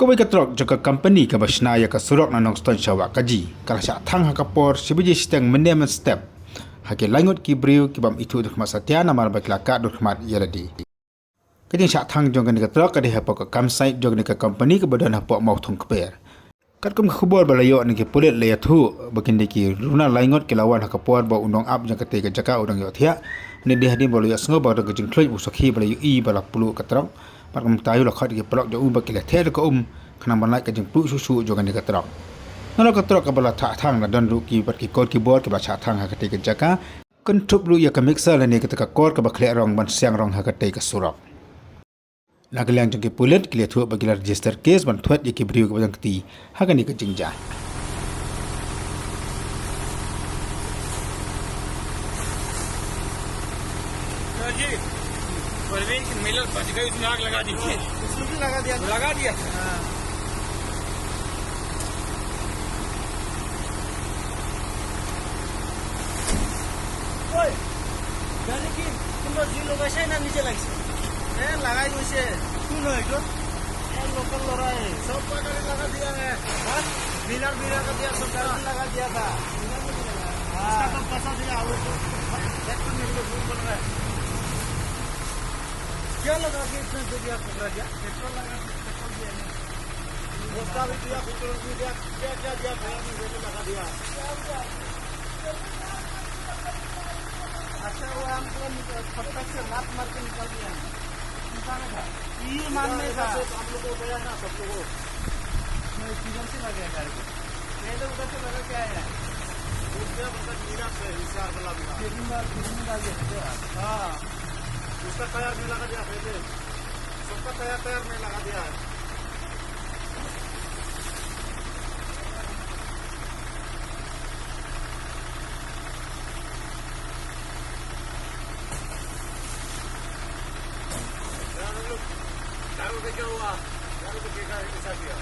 Kawai katrok juga company ka basna ya ka surok na nong ston shawa kaji kala sha thang ha kapor sibiji steng menem step hake langot ki briu ki bam itu dak masatya na mar bakla ka dak mat yaladi kajing sha thang jong ka katrok ka de ha ka campsite jong ka company ka badan ha po mau thong kper kat kum khubor balayo ni ki pulet le thu bakin de ki runa langot ki lawan ha kapor ba unong ap jang ka te ka jaka udang yo thia ne de hadin bolo ya sngo ba ka jing thloi usakhi balayo I bala pulu katrok parang tayo lakhat ki pelok jo bakila the ka khana banai ka jing pu su jo kan ka trok nala ka trok ka bala tha thang na dan ru ki bat ki kod ki bor ki ba cha thang ha ka te ka jaka kan thup ru ya ka mixer la ne ka ka kod ka ba khle rong ban siang rong ha ka te ka surok laglang jong ki pulet ki le thu ba ki register case ban thwat ye ki briu ka jang ti ha ka ni ka jing ja Parveen की Miller बच गई, उसमें आग लगा दीजिए। उसमें भी लगा दिया? लगा दिया। हाँ। ओए, यानी कि तुम लोग जी लोग ऐसे ना नीचे लगी से? लगाई वैसे। क्यों नहीं जो? लोकल लोग है, सब पकड़े लगा दिया है। हाँ? मिलर का दिया, सब लगा दिया था। इसका तो पैसा दिया हुआ तो। एक मिनट में फोन बन रहा है। क्या लगा के इतना दे दिया पकड़ा गया? पेट्रोल लगा, पेट्रोल दिया नहीं। उसका भी दिया, पेट्रोल भी दिया, क्या क्या दिया भैया ने वो लगा दिया। अच्छा वो हमको फटक से लात मार के निकाल दिया। निकाला था। ये मानने का हम लोग को गया ना सब लोगों को। मैं सीजन से लगा गाड़ी को। पहले उधर से लगा क्या है? उसके मतलब मीरा से हिसार वाला भी। कितनी बार गया? हाँ। उसका टायर में लगा दिया पहले, सबका टायर में लगा दिया है। दारू पे क्या हुआ? दारू पे क्या ऐसा किया?